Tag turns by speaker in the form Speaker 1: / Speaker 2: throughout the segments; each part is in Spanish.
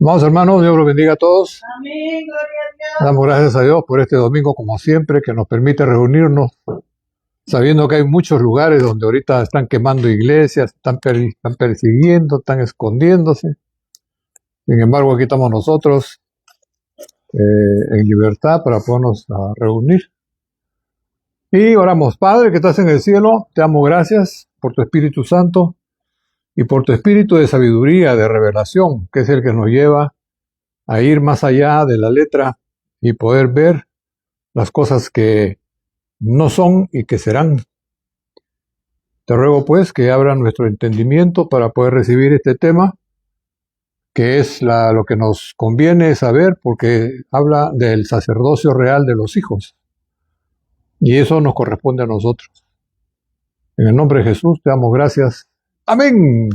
Speaker 1: Amados hermanos, Dios los bendiga a todos.
Speaker 2: Amén, gloria a Dios.
Speaker 1: Damos gracias a Dios por este domingo, como siempre, que nos permite reunirnos, sabiendo que hay muchos lugares donde ahorita están quemando iglesias, están persiguiendo, están escondiéndose. Sin embargo, aquí estamos nosotros en libertad para podernos reunir. Y oramos. Padre que estás en el cielo, te damos gracias por tu Espíritu Santo y por tu espíritu de sabiduría, de revelación, que es el que nos lleva a ir más allá de la letra y poder ver las cosas que no son y que serán. Te ruego pues que abra nuestro entendimiento para poder recibir este tema, que es lo que nos conviene saber, porque habla del sacerdocio real de los hijos. Y eso nos corresponde a nosotros. En el nombre de Jesús te damos gracias. Amén.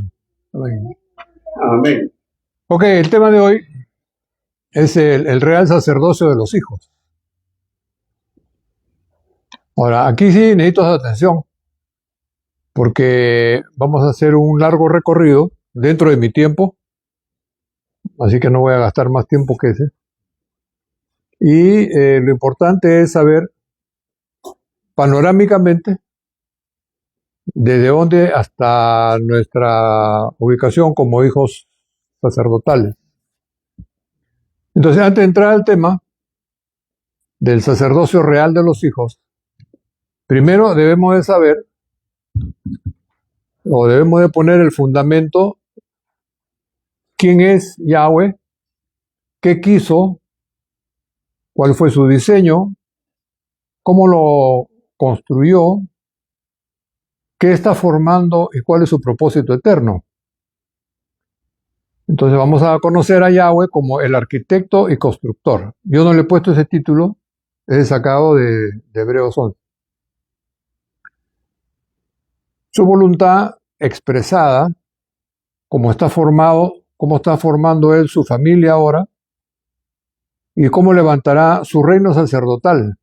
Speaker 1: Amén.
Speaker 2: Amén.
Speaker 1: Ok, el tema de hoy es el real sacerdocio de los hijos. Ahora, aquí sí necesito atención, porque vamos a hacer un largo recorrido dentro de mi tiempo, así que no voy a gastar más tiempo que ese. Y lo importante es saber panorámicamente desde dónde hasta nuestra ubicación como hijos sacerdotales. Entonces, antes de entrar al tema del sacerdocio real de los hijos, primero debemos de saber, o debemos de poner el fundamento, quién es Yahweh, qué quiso, cuál fue su diseño, cómo lo construyó, qué está formando y cuál es su propósito eterno. Entonces vamos a conocer a Yahweh como el arquitecto y constructor. Yo no le he puesto ese título, es sacado de Hebreos 11. Su voluntad expresada, cómo está formando él su familia ahora, y cómo levantará su reino sacerdotal.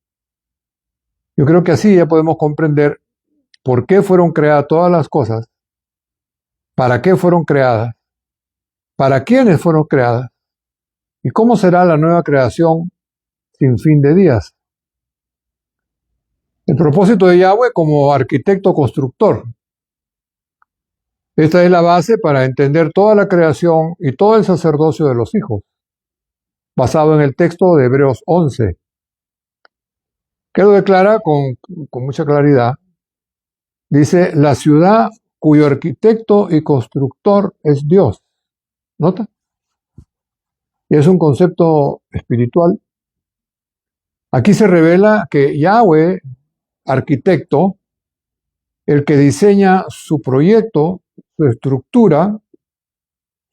Speaker 1: Yo creo que así ya podemos comprender por qué fueron creadas todas las cosas, para qué fueron creadas, para quiénes fueron creadas, y cómo será la nueva creación sin fin de días. El propósito de Yahweh como arquitecto constructor. Esta es la base para entender toda la creación y todo el sacerdocio de los hijos, basado en el texto de Hebreos 11, que lo declara con mucha claridad. Dice, la ciudad cuyo arquitecto y constructor es Dios. ¿Nota? Y es un concepto espiritual. Aquí se revela que Yahweh, arquitecto, el que diseña su proyecto, su estructura,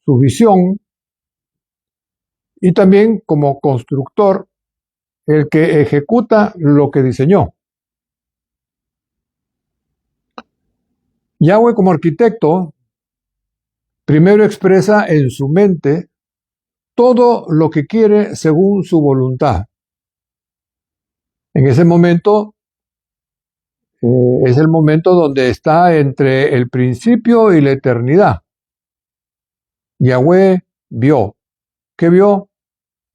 Speaker 1: su visión, y también como constructor, el que ejecuta lo que diseñó. Yahweh como arquitecto primero expresa en su mente todo lo que quiere según su voluntad. En ese momento es el momento donde está entre el principio y la eternidad. Yahweh vio. ¿Qué vio?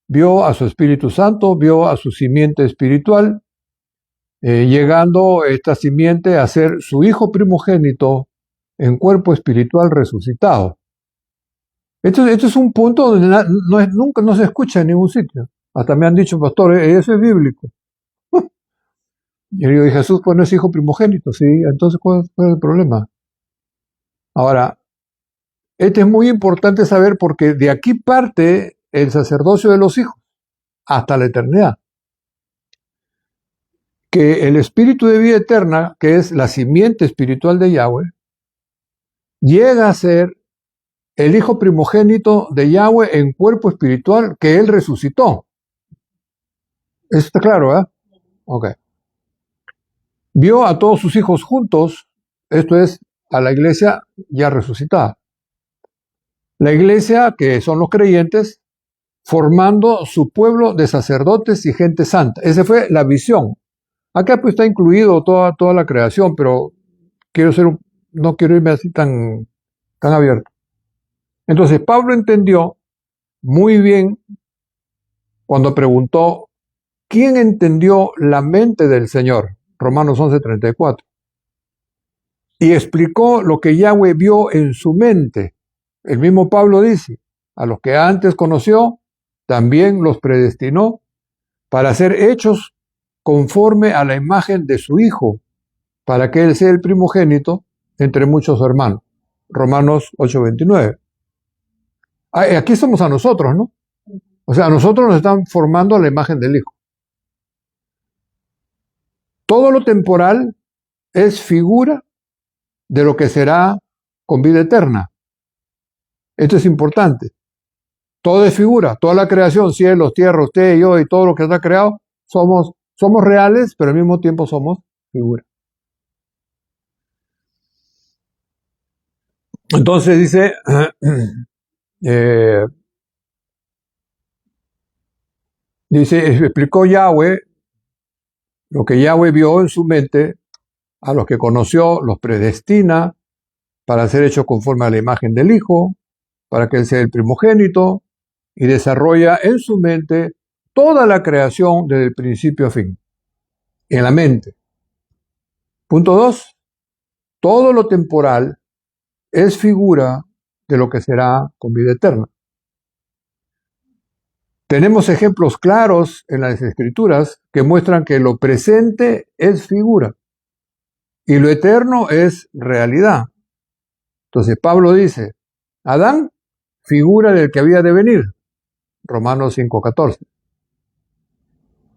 Speaker 1: Vio a su Espíritu Santo, vio a su simiente espiritual, llegando esta simiente a ser su hijo primogénito en cuerpo espiritual resucitado. Esto es un punto donde nunca no se escucha en ningún sitio. Hasta me han dicho, pastor, eso es bíblico. Y yo digo, Jesús pues no es hijo primogénito, ¿sí? Entonces, ¿cuál es el problema? Ahora, este es muy importante saber porque de aquí parte el sacerdocio de los hijos hasta la eternidad. Que el espíritu de vida eterna, que es la simiente espiritual de Yahweh, llega a ser el hijo primogénito de Yahweh en cuerpo espiritual que él resucitó. Eso está claro, ¿eh? Ok. Vio a todos sus hijos juntos, esto es, a la iglesia ya resucitada. La iglesia, que son los creyentes, formando su pueblo de sacerdotes y gente santa. Esa fue la visión. Acá pues está incluido toda la creación, pero no quiero irme así tan abierto. Entonces Pablo entendió muy bien cuando preguntó, ¿quién entendió la mente del Señor? Romanos 11:34. Y explicó lo que Yahweh vio en su mente. El mismo Pablo dice, a los que antes conoció, también los predestinó para ser hechos conforme a la imagen de su Hijo, para que Él sea el primogénito entre muchos hermanos. Romanos 8:29. Aquí somos a nosotros, ¿no? O sea, a nosotros nos están formando a la imagen del Hijo. Todo lo temporal es figura de lo que será con vida eterna. Esto es importante. Todo es figura, toda la creación, cielos, tierra, usted, yo y todo lo que está creado, somos reales, pero al mismo tiempo somos figura. Entonces dice, explicó Yahweh lo que Yahweh vio en su mente, a los que conoció los predestina para ser hechos conforme a la imagen del Hijo, para que Él sea el primogénito, y desarrolla en su mente toda la creación desde el principio a fin, en la mente. Punto 2. Todo lo temporal es figura de lo que será con vida eterna. Tenemos ejemplos claros en las Escrituras que muestran que lo presente es figura y lo eterno es realidad. Entonces Pablo dice, Adán, figura del que había de venir. Romanos 5:14.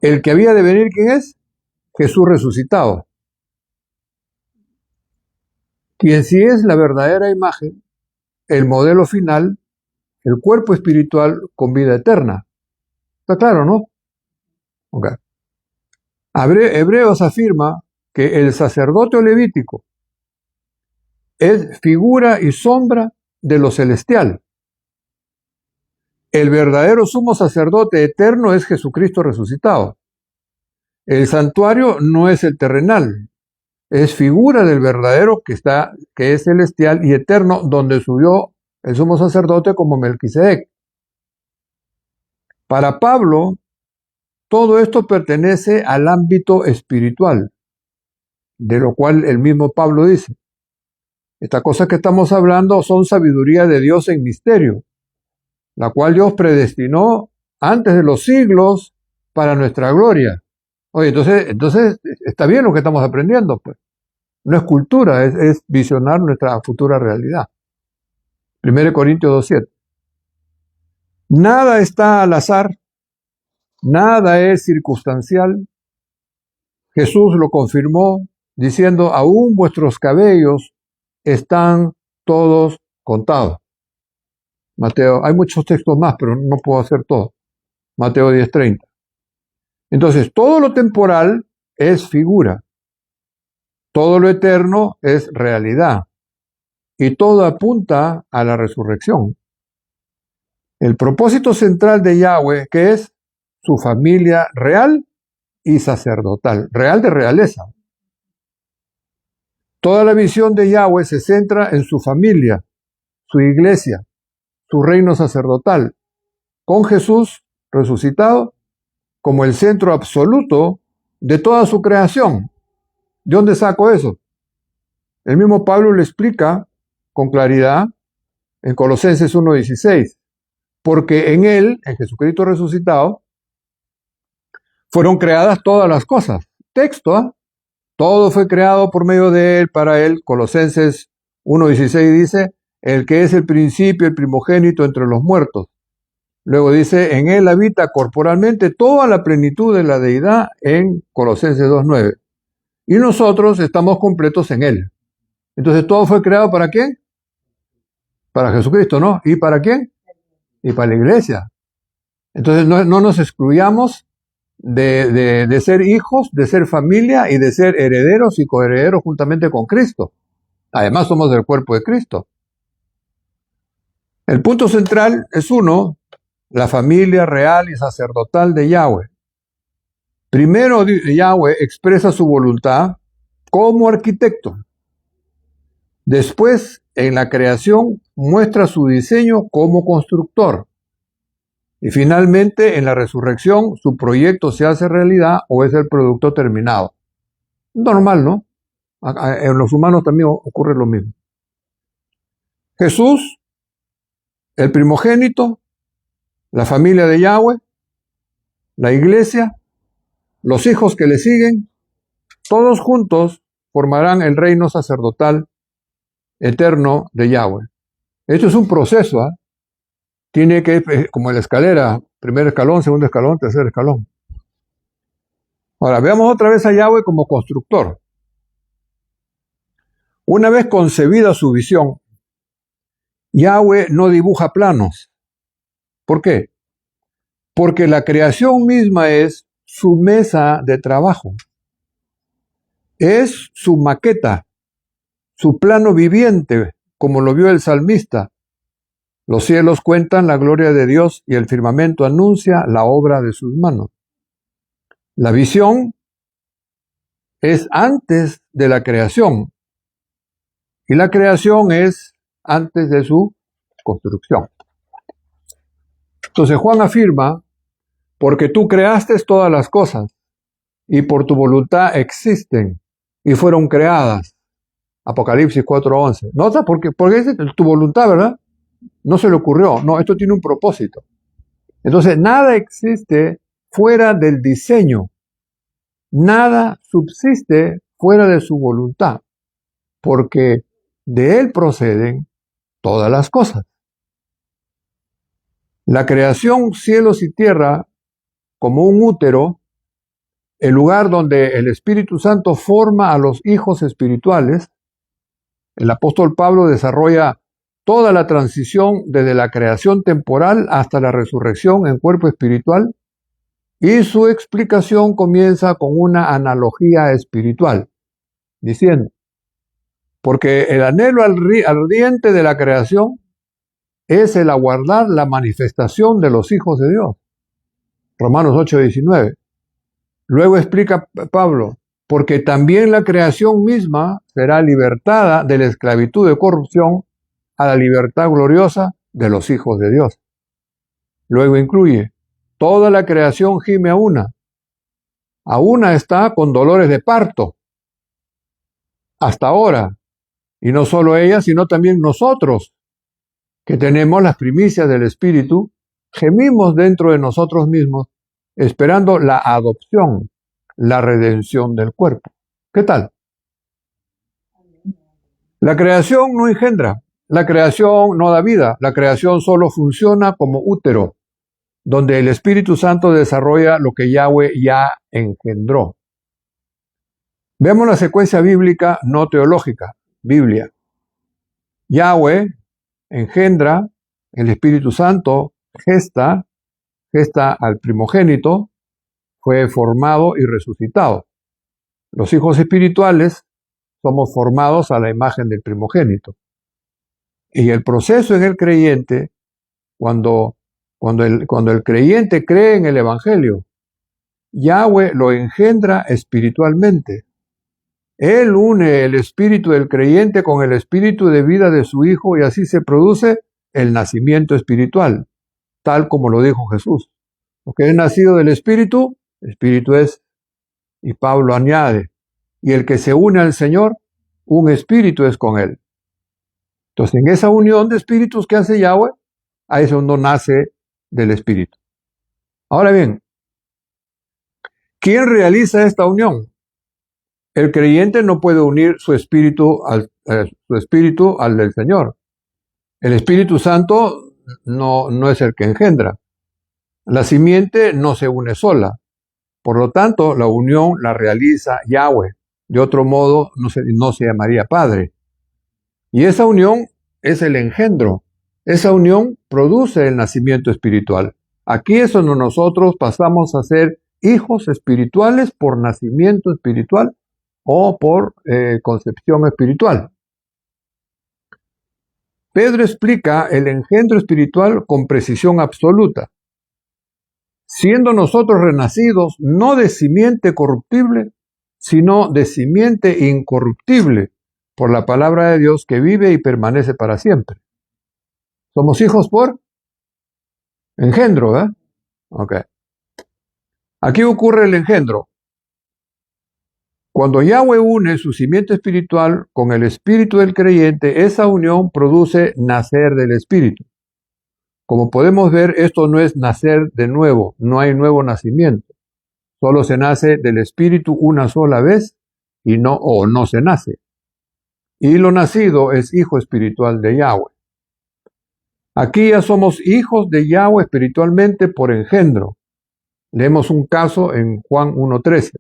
Speaker 1: El que había de venir, ¿quién es? Jesús resucitado. Quien sí es la verdadera imagen, el modelo final, el cuerpo espiritual con vida eterna. ¿Está claro, no? Okay. Hebreos afirma que el sacerdote levítico es figura y sombra de lo celestial. El verdadero sumo sacerdote eterno es Jesucristo resucitado. El santuario no es el terrenal, es figura del verdadero que es celestial y eterno, donde subió el sumo sacerdote como Melquisedec. Para Pablo, todo esto pertenece al ámbito espiritual, de lo cual el mismo Pablo dice, estas cosas que estamos hablando son sabiduría de Dios en misterio, la cual Dios predestinó antes de los siglos para nuestra gloria. Oye, entonces está bien lo que estamos aprendiendo, pues. No es cultura, es visionar nuestra futura realidad. 1 Corintios 2:7. Nada está al azar, nada es circunstancial. Jesús lo confirmó diciendo, aún vuestros cabellos están todos contados. Mateo, hay muchos textos más, pero no puedo hacer todo. Mateo 10:30. Entonces, todo lo temporal es figura. Todo lo eterno es realidad. Y todo apunta a la resurrección. El propósito central de Yahweh, que es su familia real y sacerdotal, real de realeza. Toda la visión de Yahweh se centra en su familia, su iglesia, su reino sacerdotal, con Jesús resucitado como el centro absoluto de toda su creación. ¿De dónde saco eso? El mismo Pablo le explica con claridad en Colosenses 1:16, porque en Él, en Jesucristo resucitado, fueron creadas todas las cosas. Texto, ¿eh? Todo fue creado por medio de Él, para Él. Colosenses 1:16 dice, el que es el principio, el primogénito entre los muertos. Luego dice, en Él habita corporalmente toda la plenitud de la deidad, en Colosenses 2:9. Y nosotros estamos completos en Él. Entonces todo fue creado ¿para quién? Para Jesucristo, ¿no? ¿Y para quién? Y para la iglesia. Entonces no nos excluyamos de ser hijos, de ser familia y de ser herederos y coherederos juntamente con Cristo. Además somos del cuerpo de Cristo. El punto central es uno, la familia real y sacerdotal de Yahweh. Primero Yahweh expresa su voluntad como arquitecto. Después, en la creación, muestra su diseño como constructor. Y finalmente, en la resurrección, su proyecto se hace realidad o es el producto terminado. Normal, ¿no? En los humanos también ocurre lo mismo. Jesús, el primogénito, la familia de Yahweh, la iglesia, los hijos que le siguen, todos juntos formarán el reino sacerdotal eterno de Yahweh. Esto es un proceso, ¿eh? Tiene que, como en la escalera, primer escalón, segundo escalón, tercer escalón. Ahora, veamos otra vez a Yahweh como constructor. Una vez concebida su visión, Yahweh no dibuja planos. ¿Por qué? Porque la creación misma es su mesa de trabajo. Es su maqueta, su plano viviente, como lo vio el salmista. Los cielos cuentan la gloria de Dios y el firmamento anuncia la obra de sus manos. La visión es antes de la creación y la creación es antes de su construcción. Entonces Juan afirma, porque tú creaste todas las cosas y por tu voluntad existen y fueron creadas. Apocalipsis 4:11. ¿Nota? Porque es tu voluntad, ¿verdad? No se le ocurrió. No, esto tiene un propósito. Entonces, nada existe fuera del diseño. Nada subsiste fuera de su voluntad. Porque de él proceden todas las cosas. La creación, cielos y tierra, como un útero, el lugar donde el Espíritu Santo forma a los hijos espirituales, el apóstol Pablo desarrolla toda la transición desde la creación temporal hasta la resurrección en cuerpo espiritual, y su explicación comienza con una analogía espiritual, diciendo, porque el anhelo ardiente de la creación es el aguardar la manifestación de los hijos de Dios. Romanos 8:19. Luego explica Pablo, porque también la creación misma será libertada de la esclavitud de corrupción a la libertad gloriosa de los hijos de Dios. Luego incluye, toda la creación gime a una está con dolores de parto, hasta ahora, y no solo ella, sino también nosotros, que tenemos las primicias del Espíritu, gemimos dentro de nosotros mismos, esperando la adopción, la redención del cuerpo. ¿Qué tal? La creación no engendra, la creación no da vida, la creación solo funciona como útero, donde el Espíritu Santo desarrolla lo que Yahweh ya engendró. Vemos la secuencia bíblica no teológica, Biblia. Yahweh engendra, el Espíritu Santo gesta al primogénito, fue formado y resucitado. Los hijos espirituales somos formados a la imagen del primogénito. Y el proceso en el creyente, cuando el creyente cree en el Evangelio, Yahweh lo engendra espiritualmente. Él une el espíritu del creyente con el espíritu de vida de su Hijo y así se produce el nacimiento espiritual, tal como lo dijo Jesús. Lo que es nacido del espíritu es. Y Pablo añade, y el que se une al Señor, un espíritu es con él. Entonces, en esa unión de espíritus que hace Yahweh, a eso no nace del espíritu. Ahora bien, ¿quién realiza esta unión? El creyente no puede unir su espíritu al del Señor. El Espíritu Santo no es el que engendra. La simiente no se une sola. Por lo tanto, la unión la realiza Yahweh. De otro modo, no se llamaría Padre. Y esa unión es el engendro. Esa unión produce el nacimiento espiritual. Aquí es donde nosotros pasamos a ser hijos espirituales por nacimiento espiritual o por concepción espiritual. Pedro explica el engendro espiritual con precisión absoluta. Siendo nosotros renacidos no de simiente corruptible, sino de simiente incorruptible, por la palabra de Dios que vive y permanece para siempre. Somos hijos por Engendro, ¿verdad? Ok. Aquí ocurre el engendro. Cuando Yahweh une su simiente espiritual con el espíritu del creyente, esa unión produce nacer del espíritu. Como podemos ver, esto no es nacer de nuevo, no hay nuevo nacimiento. Solo se nace del espíritu una sola vez y no se nace. Y lo nacido es hijo espiritual de Yahweh. Aquí ya somos hijos de Yahweh espiritualmente por engendro. Leemos un caso en Juan 1:13.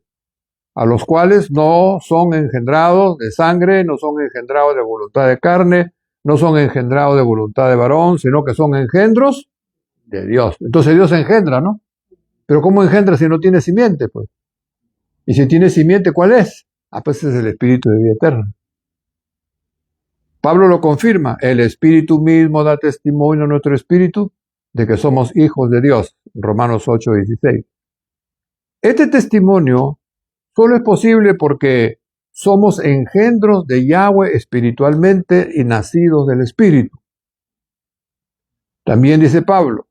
Speaker 1: A los cuales no son engendrados de sangre, no son engendrados de voluntad de carne, no son engendrados de voluntad de varón, sino que son engendros de Dios. Entonces Dios engendra, ¿no? Pero ¿cómo engendra si no tiene simiente, pues? Y si tiene simiente, ¿cuál es? Pues es el Espíritu de vida eterna. Pablo lo confirma, el Espíritu mismo da testimonio a nuestro espíritu de que somos hijos de Dios, Romanos 8:16. Este testimonio solo es posible porque somos engendros de Yahweh espiritualmente y nacidos del Espíritu. También dice Pablo,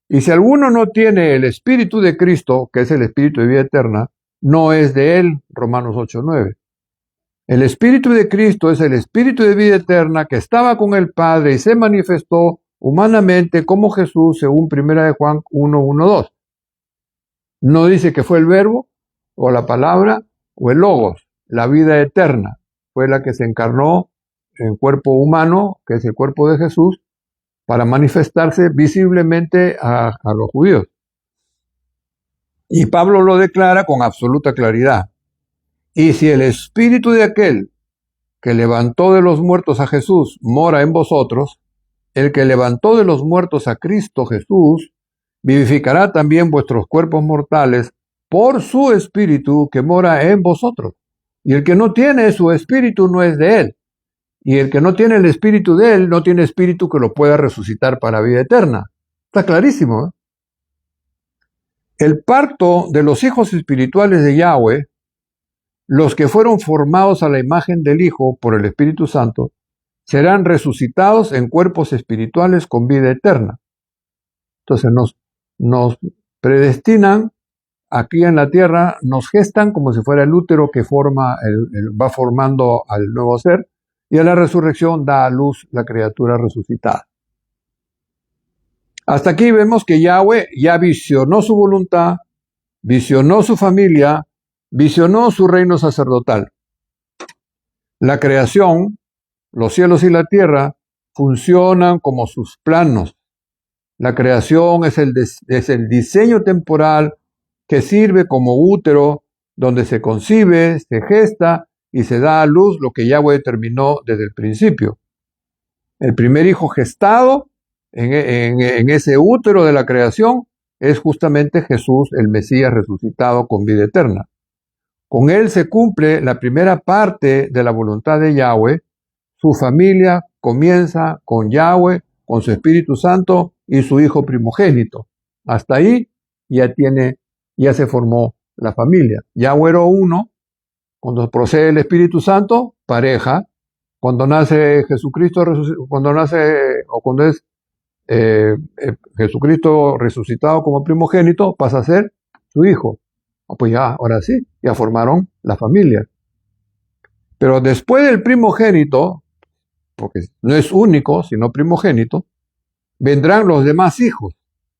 Speaker 1: y si alguno no tiene el Espíritu de Cristo, que es el Espíritu de vida eterna, no es de él, Romanos 8:9. El Espíritu de Cristo es el Espíritu de vida eterna que estaba con el Padre y se manifestó humanamente como Jesús, según 1 de Juan 1:1-2. No dice que fue el Verbo, o la palabra, o el Logos, la vida eterna, fue la que se encarnó en cuerpo humano, que es el cuerpo de Jesús, para manifestarse visiblemente a los judíos. Y Pablo lo declara con absoluta claridad. Y si el espíritu de aquel que levantó de los muertos a Jesús mora en vosotros, el que levantó de los muertos a Cristo Jesús, vivificará también vuestros cuerpos mortales por su espíritu que mora en vosotros. Y el que no tiene su espíritu no es de él. Y el que no tiene el espíritu de él no tiene espíritu que lo pueda resucitar para vida eterna. Está clarísimo, ¿eh? El parto de los hijos espirituales de Yahweh, los que fueron formados a la imagen del Hijo por el Espíritu Santo, serán resucitados en cuerpos espirituales con vida eterna. Entonces nos predestinan aquí en la tierra, nos gestan como si fuera el útero que va formando al nuevo ser, y a la resurrección da a luz la criatura resucitada. Hasta aquí vemos que Yahweh ya visionó su voluntad, visionó su familia, visionó su reino sacerdotal. La creación, los cielos y la tierra, funcionan como sus planos. La creación es el diseño temporal que sirve como útero donde se concibe, se gesta y se da a luz lo que Yahweh determinó desde el principio. El primer hijo gestado en ese útero de la creación es justamente Jesús, el Mesías resucitado con vida eterna. Con él se cumple la primera parte de la voluntad de Yahweh. Su familia comienza con Yahweh, con su Espíritu Santo y su Hijo primogénito. Hasta ahí ya se formó la familia. Yahweh era uno. Cuando procede el Espíritu Santo, pareja. Cuando nace Jesucristo, cuando es Jesucristo resucitado como primogénito, pasa a ser su hijo. Pues ya, ahora sí, ya formaron la familia. Pero después del primogénito, porque no es único, sino primogénito, vendrán los demás hijos,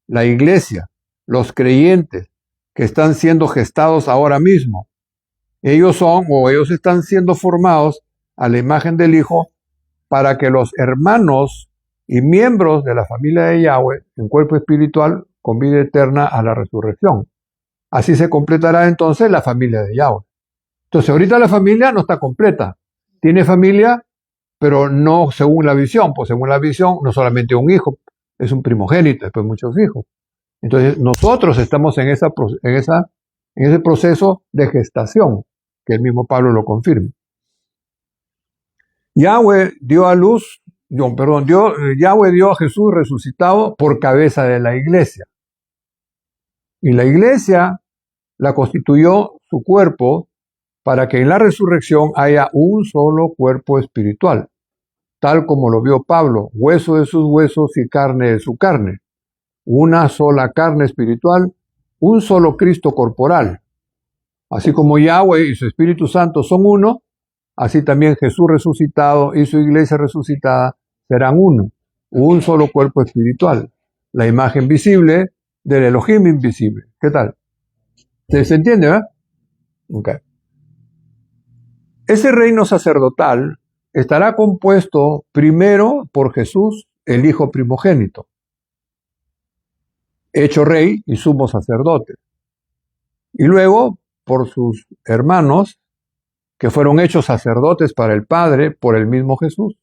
Speaker 1: la iglesia, los creyentes, que están siendo gestados ahora mismo. Ellos están siendo formados a la imagen del Hijo para que los hermanos y miembros de la familia de Yahweh, en cuerpo espiritual, con vida eterna a la resurrección. Así se completará entonces la familia de Yahweh. Entonces ahorita la familia no está completa. Tiene familia, pero no según la visión. Pues según la visión, no solamente un hijo, es un primogénito, después muchos hijos. Entonces nosotros estamos en ese proceso de gestación, que el mismo Pablo lo confirma. Yahweh dio a Jesús resucitado por cabeza de la iglesia. Y la iglesia la constituyó su cuerpo para que en la resurrección haya un solo cuerpo espiritual, tal como lo vio Pablo, hueso de sus huesos y carne de su carne. una sola carne espiritual, un solo Cristo corporal. Así como Yahweh y su Espíritu Santo son uno, así también Jesús resucitado y su iglesia resucitada serán uno, un solo cuerpo espiritual, la imagen visible del Elohim invisible. ¿Qué tal? ¿Se entiende, verdad? Okay. Ese reino sacerdotal estará compuesto primero por Jesús, el Hijo primogénito, hecho rey y sumo sacerdote, y luego por sus hermanos, que fueron hechos sacerdotes para el Padre por el mismo Jesús.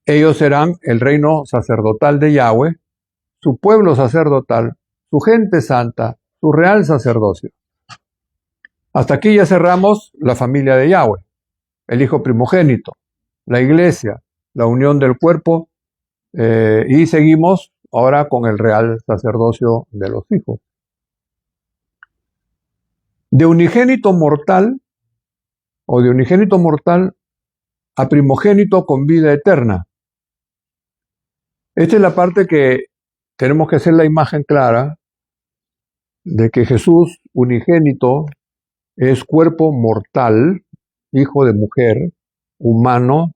Speaker 1: Ellos serán el reino sacerdotal de Yahweh, su pueblo sacerdotal, su gente santa, su real sacerdocio. Hasta aquí ya cerramos la familia de Yahweh, el Hijo primogénito, la iglesia, la unión del cuerpo, y seguimos ahora con el real sacerdocio de los hijos. De unigénito mortal a primogénito con vida eterna. Esta es la parte que tenemos que hacer la imagen clara de que Jesús unigénito es cuerpo mortal, hijo de mujer, humano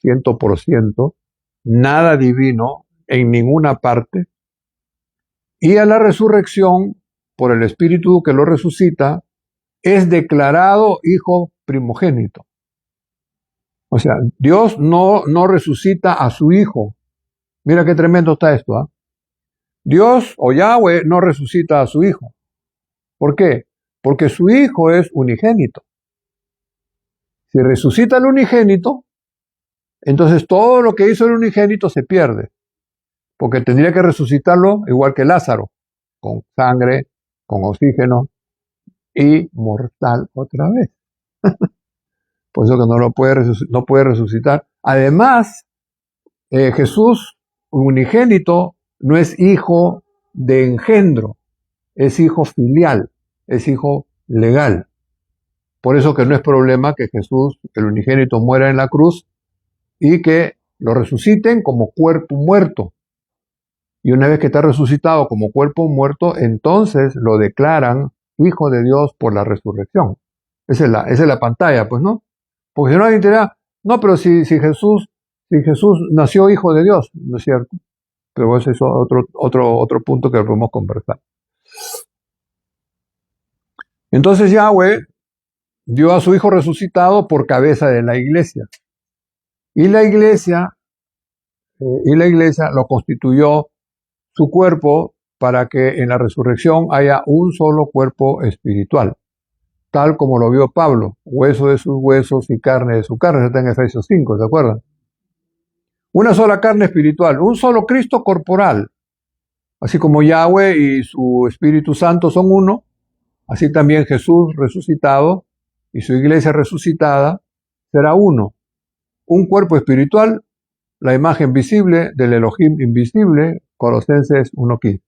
Speaker 1: 100%, nada divino en ninguna parte, y a la resurrección, por el Espíritu que lo resucita, es declarado hijo primogénito. O sea, Dios no resucita a su hijo. Mira qué tremendo está esto, ¿eh? Dios o Yahweh no resucita a su hijo. ¿Por qué? Porque su hijo es unigénito. Si resucita el unigénito, entonces todo lo que hizo el unigénito se pierde. Porque tendría que resucitarlo igual que Lázaro, con sangre, con oxígeno y mortal otra vez. Por eso que no puede resucitar. Además, Jesús unigénito no es hijo de engendro, es hijo filial, es hijo legal. Por eso que no es problema que Jesús, el unigénito, muera en la cruz y que lo resuciten como cuerpo muerto. Y una vez que está resucitado como cuerpo muerto, entonces lo declaran hijo de Dios por la resurrección. Esa es la pantalla, pues, ¿no? Porque si no alguien dirá, no, pero si Jesús nació hijo de Dios, ¿no es cierto? Pero ese es otro punto que podemos conversar. Entonces Yahweh dio a su hijo resucitado por cabeza de la iglesia. Y la iglesia lo constituyó su cuerpo para que en la resurrección haya un solo cuerpo espiritual, tal como lo vio Pablo, hueso de sus huesos y carne de su carne. Eso está en Efesios 5, ¿se acuerdan? Una sola carne espiritual, un solo Cristo corporal. Así como Yahweh y su Espíritu Santo son uno, así también Jesús resucitado y su iglesia resucitada será uno. Un cuerpo espiritual, la imagen visible del Elohim invisible, Colosenses 1:15.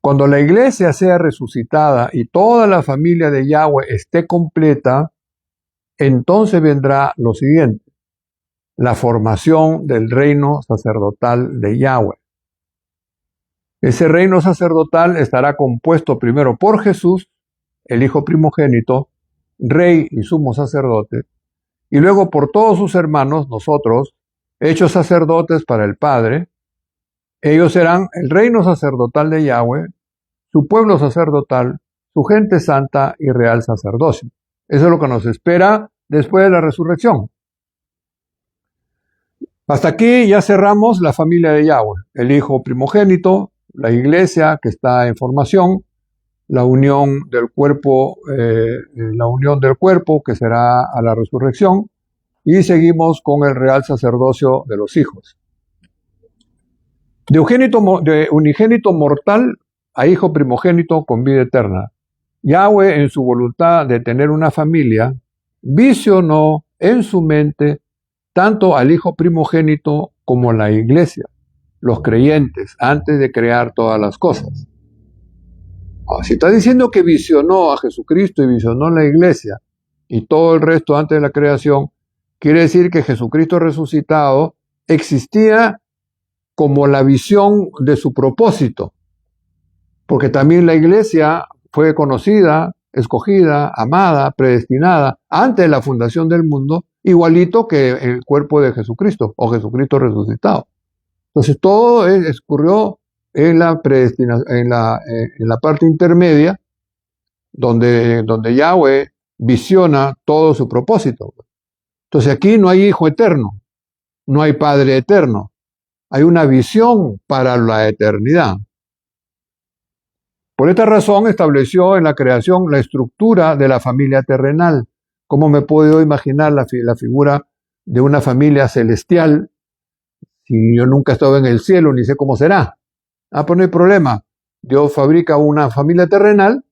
Speaker 1: Cuando la iglesia sea resucitada y toda la familia de Yahweh esté completa, entonces vendrá lo siguiente: la formación del reino sacerdotal de Yahweh. Ese reino sacerdotal estará compuesto primero por Jesús, el Hijo primogénito, Rey y sumo sacerdote, y luego por todos sus hermanos, nosotros, hechos sacerdotes para el Padre. Ellos serán el reino sacerdotal de Yahweh, su pueblo sacerdotal, su gente santa y real sacerdocio. Eso es lo que nos espera después de la resurrección. Hasta aquí ya cerramos la familia de Yahweh, el Hijo primogénito, la iglesia que está en formación, la unión del cuerpo que será a la resurrección, y seguimos con el real sacerdocio de los hijos. De unigénito mortal a hijo primogénito con vida eterna. Yahweh, en su voluntad de tener una familia, visionó en su mente tanto al hijo primogénito como la iglesia, los creyentes, antes de crear todas las cosas. Si está diciendo que visionó a Jesucristo y visionó la iglesia y todo el resto antes de la creación, quiere decir que Jesucristo resucitado existía como la visión de su propósito, porque también la iglesia fue conocida, escogida, amada, predestinada antes de la fundación del mundo, igualito que el cuerpo de Jesucristo o Jesucristo resucitado. Entonces todo ocurrió en la predestinación, en la parte intermedia, donde Yahweh visiona todo su propósito. Entonces aquí no hay hijo eterno, no hay padre eterno, hay una visión para la eternidad. Por esta razón estableció en la creación la estructura de la familia terrenal. ¿Cómo me puedo imaginar la figura de una familia celestial si yo nunca he estado en el cielo ni sé cómo será? Pues no hay problema. Dios fabrica una familia terrenal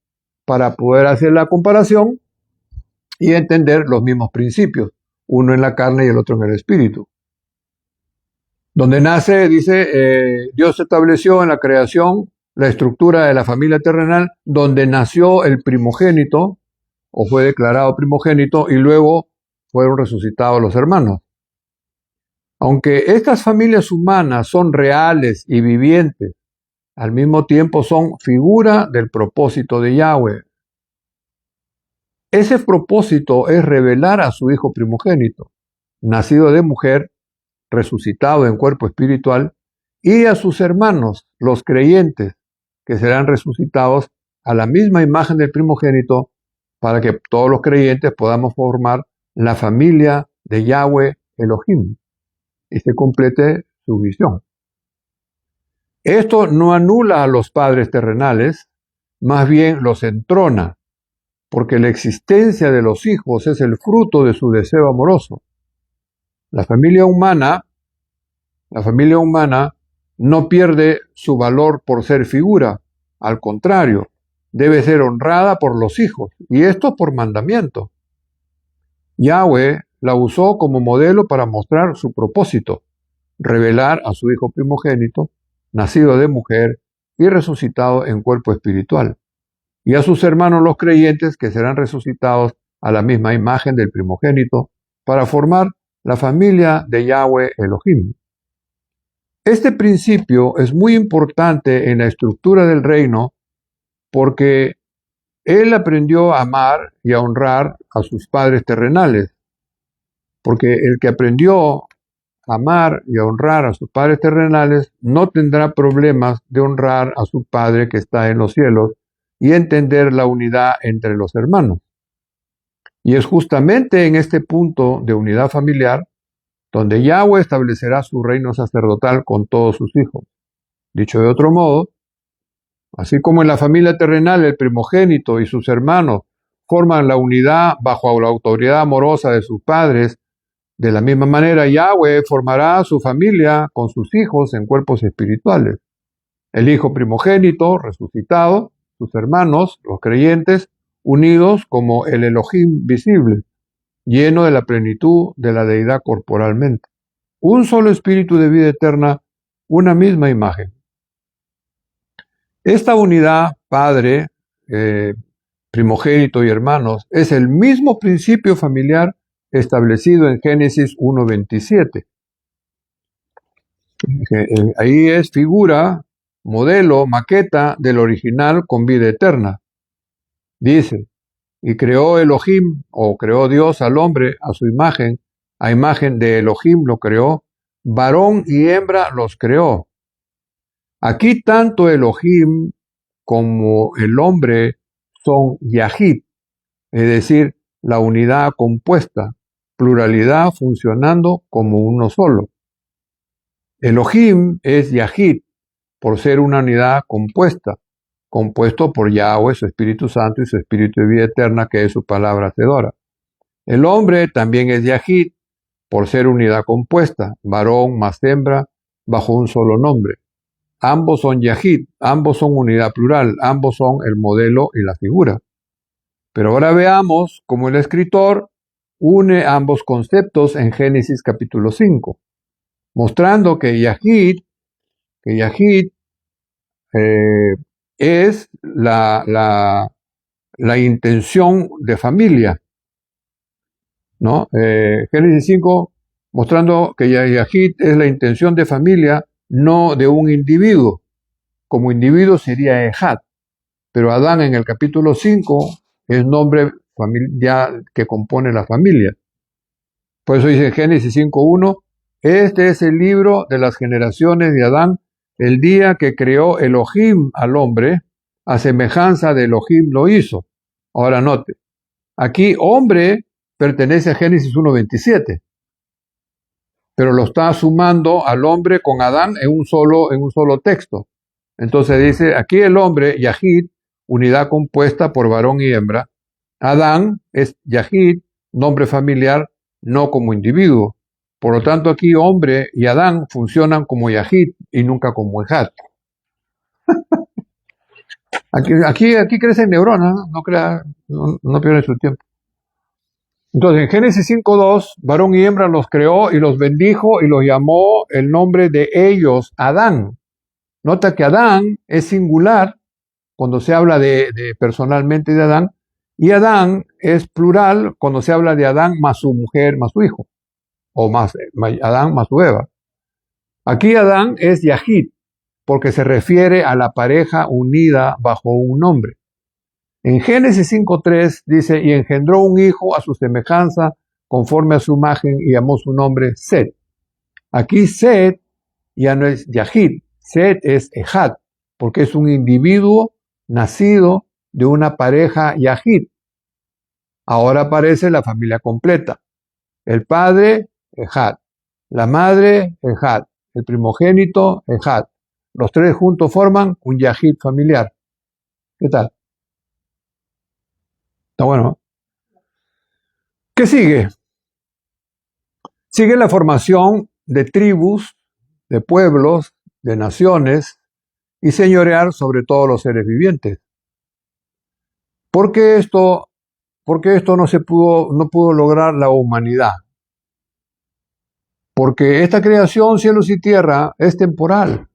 Speaker 1: para poder hacer la comparación y entender los mismos principios, uno en la carne y el otro en el espíritu. Donde nace, dice, Dios estableció en la creación la estructura de la familia terrenal, donde nació el primogénito, o fue declarado primogénito, y luego fueron resucitados los hermanos. Aunque estas familias humanas son reales y vivientes, al mismo tiempo son figura del propósito de Yahweh. Ese propósito es revelar a su Hijo primogénito, nacido de mujer, resucitado en cuerpo espiritual, y a sus hermanos, los creyentes, que serán resucitados a la misma imagen del primogénito, para que todos los creyentes podamos formar la familia de Yahweh Elohim y se complete su visión. Esto no anula a los padres terrenales, más bien los entrona, porque la existencia de los hijos es el fruto de su deseo amoroso. La familia humana no pierde su valor por ser figura, al contrario, debe ser honrada por los hijos, y esto por mandamiento. Yahweh la usó como modelo para mostrar su propósito, revelar a su Hijo primogénito, nacido de mujer y resucitado en cuerpo espiritual, y a sus hermanos los creyentes que serán resucitados a la misma imagen del primogénito, para formar la familia de Yahweh Elohim. Este principio es muy importante en la estructura del reino porque él aprendió a amar y a honrar a sus padres terrenales, porque el que aprendió a amar y a honrar a sus padres terrenales no tendrá problemas de honrar a su Padre que está en los cielos y entender la unidad entre los hermanos. Y es justamente en este punto de unidad familiar donde Yahweh establecerá su reino sacerdotal con todos sus hijos. Dicho de otro modo, así como en la familia terrenal el primogénito y sus hermanos forman la unidad bajo la autoridad amorosa de sus padres, de la misma manera Yahweh formará su familia con sus hijos en cuerpos espirituales. El hijo primogénito, resucitado, sus hermanos, los creyentes, unidos como el Elohim visible, lleno de la plenitud de la deidad corporalmente. Un solo espíritu de vida eterna, una misma imagen. Esta unidad, Padre, primogénito y hermanos, es el mismo principio familiar establecido en Génesis 1:27. Ahí es figura, modelo, maqueta del original con vida eterna. Dice, y creó Elohim, o creó Dios al hombre a su imagen, a imagen de Elohim lo creó, varón y hembra los creó. Aquí tanto Elohim como el hombre son Yahid, es decir, la unidad compuesta, pluralidad funcionando como uno solo. Elohim es Yahid, por ser una unidad compuesta, compuesto por Yahweh, su Espíritu Santo y su Espíritu de vida eterna, que es su palabra hacedora. El hombre también es Yahid, por ser unidad compuesta, varón más hembra, bajo un solo nombre. Ambos son Yahid, ambos son unidad plural, ambos son el modelo y la figura. Pero ahora veamos cómo el escritor une ambos conceptos en Génesis capítulo 5, mostrando que Yahid es la intención de familia, ¿no? Génesis 5, mostrando que Yahid es la intención de familia no de un individuo. Como individuo sería Ejad, pero Adán en el capítulo 5 es nombre familiar que compone la familia. Por eso dice en Génesis 5:1, este es el libro de las generaciones de Adán, el día que creó Elohim al hombre, a semejanza de Elohim lo hizo. Ahora note, aquí hombre pertenece a Génesis 1:27, pero lo está sumando al hombre con Adán en un solo texto. Entonces dice, aquí el hombre, Yahid, unidad compuesta por varón y hembra. Adán es Yahid, nombre familiar, no como individuo. Por lo tanto, aquí hombre y Adán funcionan como Yahid y nunca como Ejad. Aquí crecen neuronas, no pierden su tiempo. Entonces, en Génesis 5:2, varón y hembra los creó y los bendijo y los llamó el nombre de ellos, Adán. Nota que Adán es singular cuando se habla de personalmente de Adán, y Adán es plural cuando se habla de Adán más su mujer, más su hijo, o más Adán más su Eva. Aquí Adán es Yahid, porque se refiere a la pareja unida bajo un nombre. En Génesis 5:3 dice, y engendró un hijo a su semejanza, conforme a su imagen, y llamó su nombre Set. Aquí Set ya no es Yahid, Set es Ejad, porque es un individuo nacido de una pareja Yahid. Ahora aparece la familia completa. El padre, Ejad. La madre, Ejad. El primogénito, Ejad. Los tres juntos forman un Yahid familiar. ¿Qué tal? Está bueno. ¿Qué sigue? Sigue la formación de tribus, de pueblos, de naciones y señorear sobre todos los seres vivientes. ¿Por qué esto no pudo lograr la humanidad? Porque esta creación, cielos y tierra, es temporal.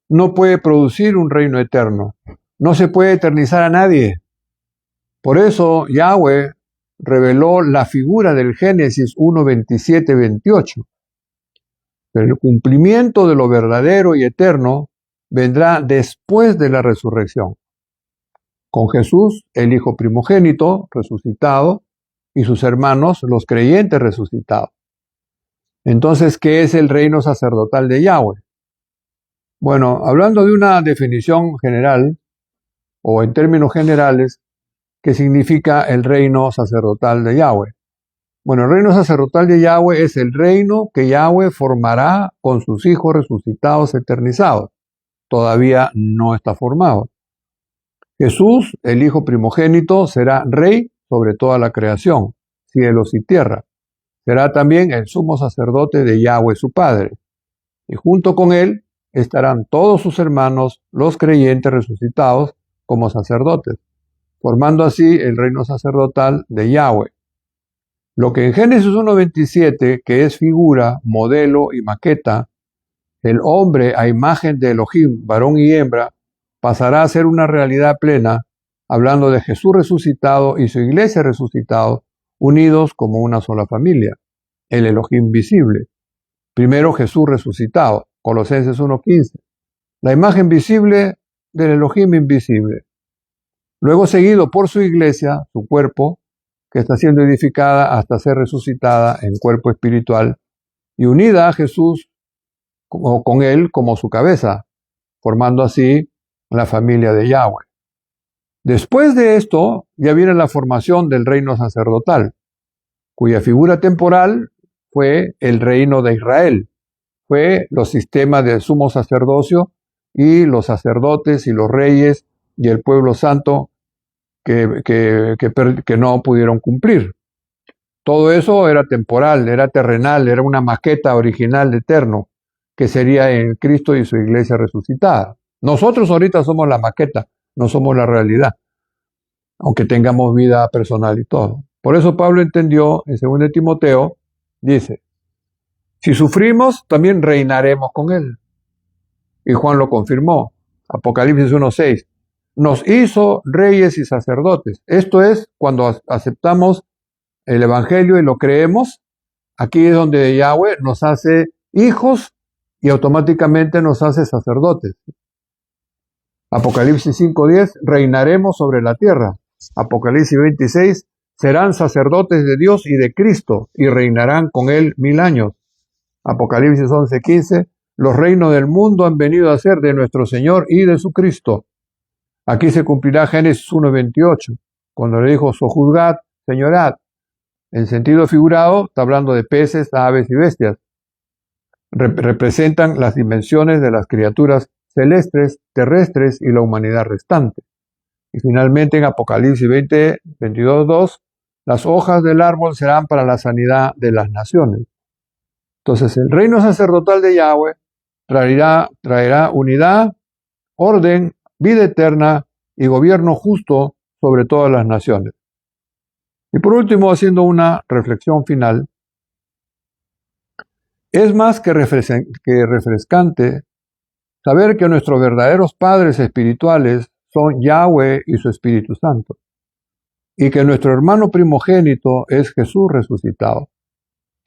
Speaker 1: No puede producir un reino eterno. No se puede eternizar a nadie. Por eso Yahweh reveló la figura del Génesis 1:27-28. Pero el cumplimiento de lo verdadero y eterno vendrá después de la resurrección, con Jesús, el Hijo primogénito, resucitado, y sus hermanos, los creyentes resucitados. Entonces, ¿qué es el reino sacerdotal de Yahweh? Bueno, hablando de una definición general, o en términos generales, ¿qué significa el reino sacerdotal de Yahweh? Bueno, el reino sacerdotal de Yahweh es el reino que Yahweh formará con sus hijos resucitados eternizados. Todavía no está formado. Jesús, el Hijo primogénito, será rey sobre toda la creación, cielos y tierra. Será también el sumo sacerdote de Yahweh su Padre. Y junto con él estarán todos sus hermanos, los creyentes resucitados, como sacerdotes, formando así el reino sacerdotal de Yahweh. Lo que en Génesis 1:27, que es figura, modelo y maqueta, el hombre a imagen de Elohim, varón y hembra, pasará a ser una realidad plena, hablando de Jesús resucitado y su iglesia resucitado, unidos como una sola familia, el Elohim visible. Primero Jesús resucitado, Colosenses 1:15, la imagen visible del Elohim invisible. Luego seguido por su iglesia, su cuerpo, que está siendo edificada hasta ser resucitada en cuerpo espiritual y unida a Jesús con él como su cabeza, formando así la familia de Yahweh. Después de esto ya viene la formación del reino sacerdotal, cuya figura temporal fue el reino de Israel, fue los sistemas del sumo sacerdocio y los sacerdotes y los reyes y el pueblo santo que no pudieron cumplir. Todo eso era temporal, era terrenal, era una maqueta original de eterno, que sería en Cristo y su iglesia resucitada. Nosotros ahorita somos la maqueta, no somos la realidad, aunque tengamos vida personal y todo. Por eso Pablo entendió, en 2 Timoteo, dice, si sufrimos, también reinaremos con él. Y Juan lo confirmó, Apocalipsis 1:6. Nos hizo reyes y sacerdotes. Esto es, cuando aceptamos el Evangelio y lo creemos, aquí es donde Yahweh nos hace hijos y automáticamente nos hace sacerdotes. Apocalipsis 5:10, reinaremos sobre la tierra. Apocalipsis 26, serán sacerdotes de Dios y de Cristo y reinarán con él 1000 años. Apocalipsis 11:15, los reinos del mundo han venido a ser de nuestro Señor y de su Cristo. Aquí se cumplirá Génesis 1:28, cuando le dijo, sojuzgad, señorad. En sentido figurado, está hablando de peces, aves y bestias. Representan las dimensiones de las criaturas celestres, terrestres y la humanidad restante. Y finalmente en Apocalipsis 22:2, las hojas del árbol serán para la sanidad de las naciones. Entonces el reino sacerdotal de Yahweh traerá unidad, orden, vida eterna y gobierno justo sobre todas las naciones. Y por último, haciendo una reflexión final, es más que refrescante saber que nuestros verdaderos padres espirituales son Yahweh y su Espíritu Santo, y que nuestro hermano primogénito es Jesús resucitado,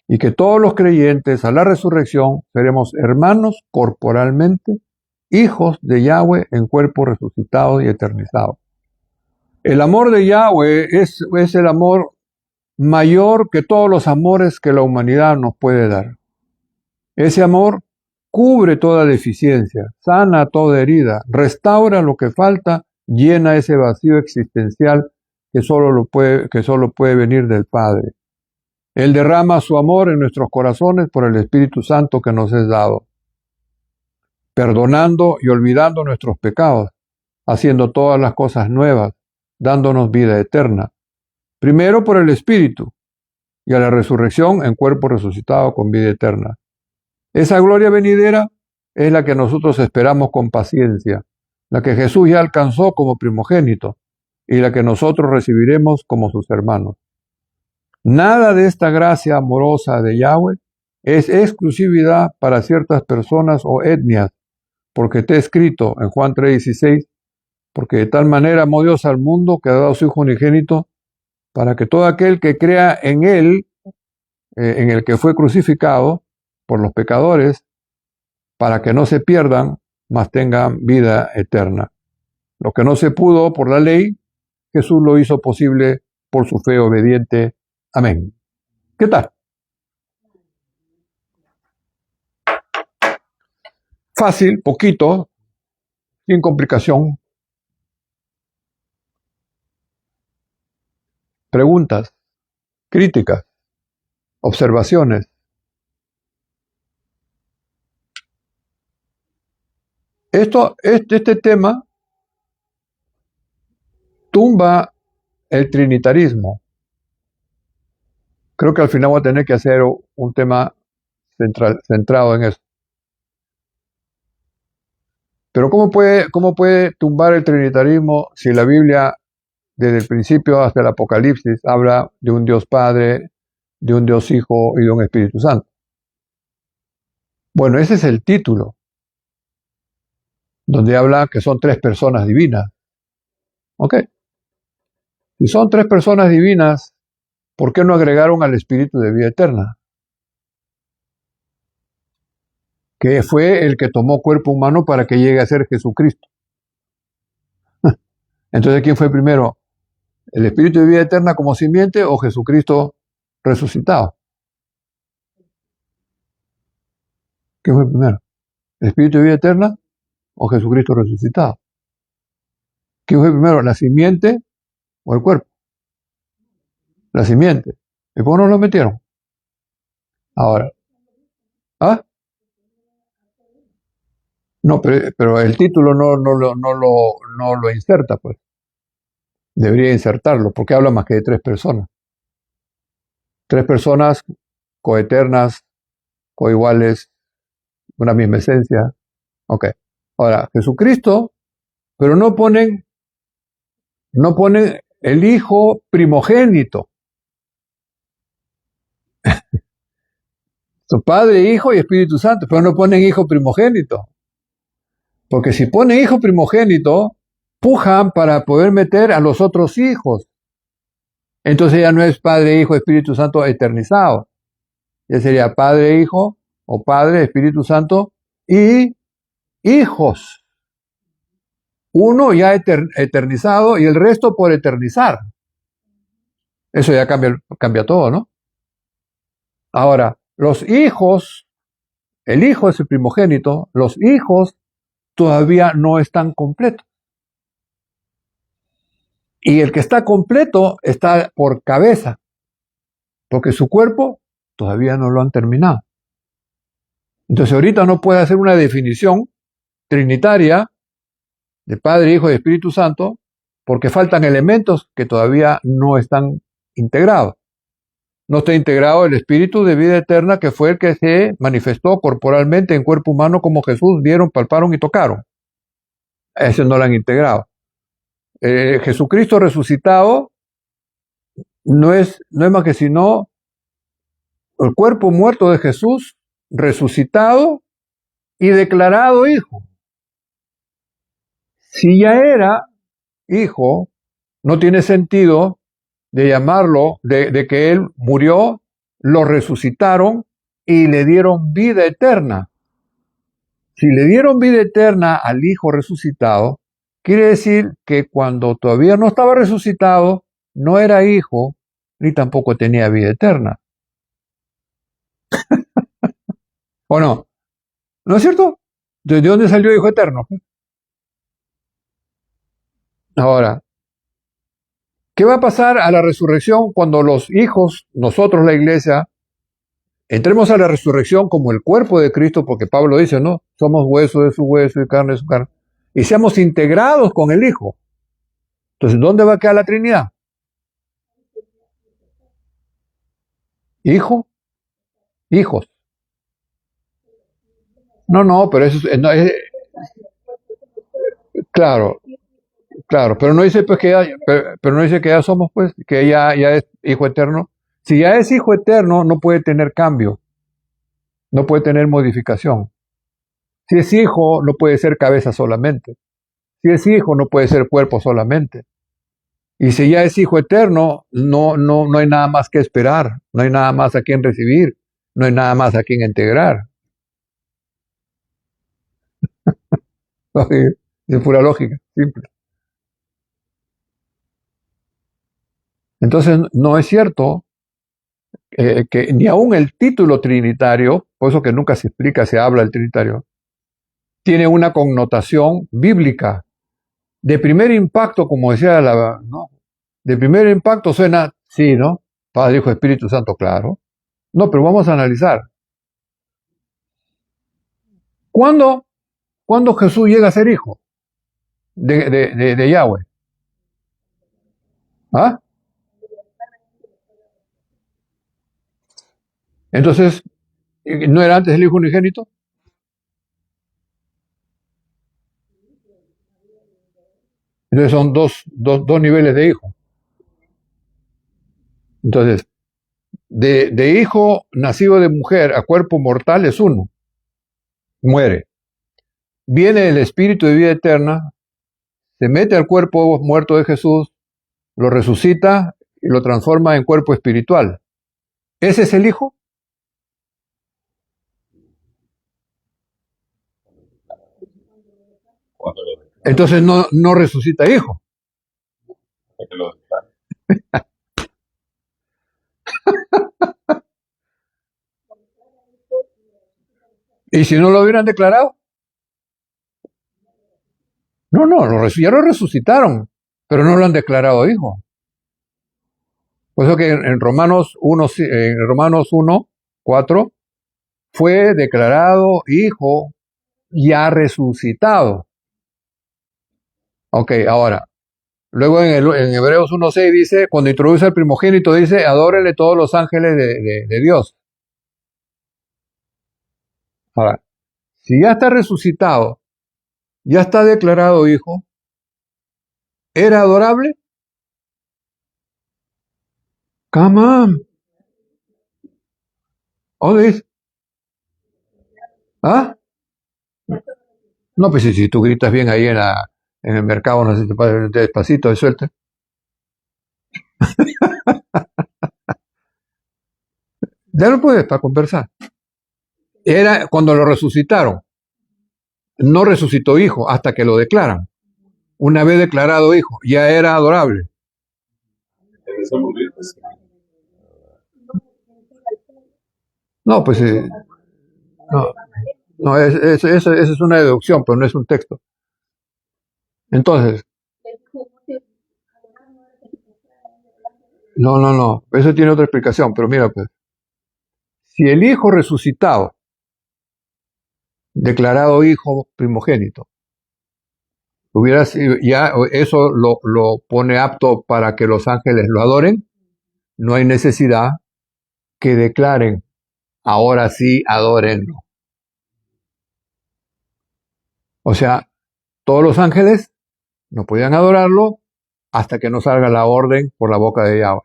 Speaker 1: y que todos los creyentes a la resurrección seremos hermanos corporalmente, hijos de Yahweh en cuerpo resucitado y eternizado. El amor de Yahweh es el amor mayor que todos los amores que la humanidad nos puede dar. Ese amor cubre toda deficiencia, sana toda herida, restaura lo que falta, llena ese vacío existencial que solo puede venir del Padre. Él derrama su amor en nuestros corazones por el Espíritu Santo que nos es dado, perdonando y olvidando nuestros pecados, haciendo todas las cosas nuevas, dándonos vida eterna. Primero por el Espíritu y a la resurrección en cuerpo resucitado con vida eterna. Esa gloria venidera es la que nosotros esperamos con paciencia, la que Jesús ya alcanzó como primogénito y la que nosotros recibiremos como sus hermanos. Nada de esta gracia amorosa de Yahweh es exclusividad para ciertas personas o etnias, porque está escrito en Juan 3:16, porque de tal manera amó Dios al mundo que ha dado a su Hijo unigénito, para que todo aquel que crea en Él, en el que fue crucificado por los pecadores, para que no se pierdan, mas tengan vida eterna. Lo que no se pudo por la ley, Jesús lo hizo posible por su fe obediente. Amén. ¿Qué tal? Fácil, poquito, sin complicación. Preguntas, críticas, observaciones. Este tema tumba el trinitarismo. Creo que al final voy a tener que hacer un tema centrado en eso. Pero ¿cómo puede tumbar el trinitarismo si la Biblia, desde el principio hasta el Apocalipsis, habla de un Dios Padre, de un Dios Hijo y de un Espíritu Santo? Bueno, ese es el título, donde habla que son 3 personas divinas. ¿Ok? Si son 3 personas divinas, ¿por qué no agregaron al Espíritu de vida eterna? Que fue el que tomó cuerpo humano para que llegue a ser Jesucristo. Entonces, ¿quién fue primero? ¿El Espíritu de vida eterna como simiente o Jesucristo resucitado? ¿Quién fue primero? ¿El Espíritu de vida eterna o Jesucristo resucitado? ¿Quién fue primero? ¿La simiente o el cuerpo? La simiente. ¿Y por qué no lo metieron? Ahora, ¿ah? No, pero el título no lo inserta, pues. Debería insertarlo, porque habla más que de 3 personas. 3 personas coeternas, coiguales, una misma esencia. Ok. Ahora, Jesucristo, pero no ponen el Hijo primogénito. Su Padre, Hijo y Espíritu Santo, pero no ponen Hijo primogénito. Porque si ponen Hijo primogénito, pujan para poder meter a los otros hijos. Entonces ya no es Padre, Hijo, Espíritu Santo eternizado. Ya sería Padre, Hijo, o Padre, Espíritu Santo, y hijos. Uno ya eternizado y el resto por eternizar. Eso ya cambia todo, ¿no? Ahora, los hijos, el hijo es el primogénito, los hijos todavía no están completos. Y el que está completo está por cabeza, porque su cuerpo todavía no lo han terminado. Entonces ahorita no puede hacer una definición trinitaria de Padre, Hijo y Espíritu Santo, porque faltan elementos que todavía no están integrados. No está integrado el Espíritu de vida eterna, que fue el que se manifestó corporalmente en cuerpo humano como Jesús, vieron, palparon y tocaron. Ese no lo han integrado. Jesucristo resucitado no es más que sino el cuerpo muerto de Jesús, resucitado y declarado hijo. Si ya era hijo, no tiene sentido de llamarlo, de que él murió, lo resucitaron y le dieron vida eterna. Si le dieron vida eterna al hijo resucitado, quiere decir que cuando todavía no estaba resucitado, no era hijo, ni tampoco tenía vida eterna. ¿O no? ¿No es cierto? ¿De dónde salió hijo eterno? Ahora, ¿qué va a pasar a la resurrección cuando los hijos, nosotros la iglesia, entremos a la resurrección como el cuerpo de Cristo? Porque Pablo dice, ¿no? Somos hueso de su hueso y carne de su carne. Y seamos integrados con el Hijo. Entonces, ¿dónde va a quedar la Trinidad? ¿Hijo? Hijos. No, pero eso claro, claro, pero no dice pues que ya, pero no dice que ya somos pues, que ya es hijo eterno. Si ya es hijo eterno, no puede tener cambio, no puede tener modificación. Si es hijo, no puede ser cabeza solamente. Si es hijo, no puede ser cuerpo solamente. Y si ya es hijo eterno, no hay nada más que esperar, no hay nada más a quien recibir, no hay nada más a quien integrar. Es pura lógica, simple. Entonces, no es cierto que ni aún el título trinitario, por eso que nunca se explica, se habla del trinitario, tiene una connotación bíblica. De primer impacto, como decía ¿no? De primer impacto suena, sí, ¿no? Padre, Hijo, Espíritu Santo, claro. No, pero vamos a analizar. ¿Cuándo Jesús llega a ser hijo de Yahweh? ¿Ah? Entonces, ¿no era antes el hijo unigénito? Entonces son dos niveles de hijo. Entonces, de hijo nacido de mujer a cuerpo mortal es uno. Muere. Viene el espíritu de vida eterna, se mete al cuerpo muerto de Jesús, lo resucita y lo transforma en cuerpo espiritual. ¿Ese es el hijo? Entonces no resucita hijo. ¿Y si no lo hubieran declarado? No, ya lo resucitaron, pero no lo han declarado hijo. Por eso que en Romanos 1, 4, fue declarado hijo ya resucitado. Ok, ahora, luego en Hebreos 1.6 dice, cuando introduce al primogénito, dice, adórenle todos los ángeles de Dios. Ahora, si ya está resucitado, ya está declarado hijo, ¿era adorable? Come on. ¿Odes? ¿Ah? No, pues si tú gritas bien ahí en el mercado, no sé si te pasa despacito, de suelta. Ya no puedes para conversar. Era cuando lo resucitaron. no resucitó hijo hasta que lo declaran. Una vez declarado hijo, ya era adorable. No, pues no, esa es una deducción, pero no es un texto. Entonces, no, eso tiene otra explicación, pero mira, pues, si el hijo resucitado, declarado hijo primogénito, hubiera sido, ya eso lo pone apto para que los ángeles lo adoren, no hay necesidad que declaren, ahora sí, adórenlo. O sea, todos los ángeles no podían adorarlo hasta que no salga la orden por la boca de Yahweh.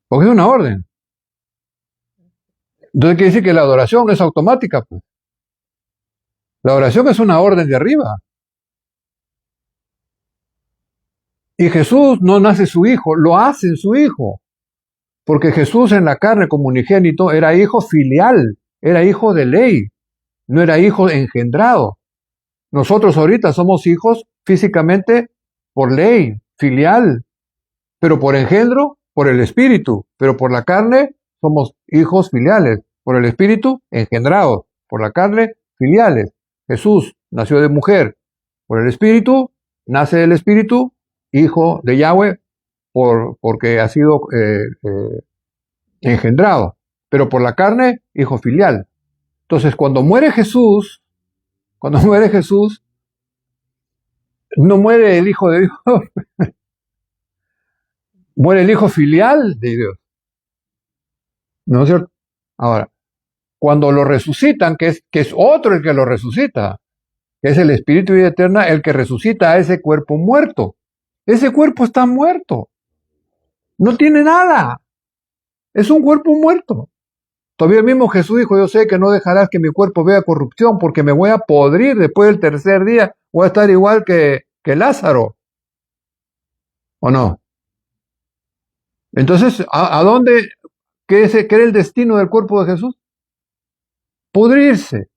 Speaker 1: Porque es una orden. Entonces quiere decir que la adoración no es automática, pues. La oración es una orden de arriba. Y Jesús no nace su hijo, lo hace su hijo. Porque Jesús en la carne como unigénito era hijo filial, era hijo de ley, no era hijo engendrado. Nosotros ahorita somos hijos físicamente por ley, filial, pero por engendro, por el espíritu, pero por la carne somos hijos filiales, por el espíritu engendrados, por la carne filiales. Jesús nació de mujer, por el espíritu, nace del espíritu, hijo de Yahweh, porque ha sido engendrado, pero por la carne, hijo filial. Entonces, cuando muere Jesús, no muere el hijo de Dios, muere el hijo filial de Dios. ¿No es cierto? Ahora, cuando lo resucitan, que es otro el que lo resucita, que es el Espíritu de vida eterna, el que resucita a ese cuerpo muerto. Ese cuerpo está muerto. No tiene nada. Es un cuerpo muerto. Todavía mismo Jesús dijo, yo sé que no dejarás que mi cuerpo vea corrupción porque me voy a podrir después del tercer día. Voy a estar igual que Lázaro. ¿O no? Entonces, ¿a dónde? ¿Qué era el destino del cuerpo de Jesús? Pudrirse.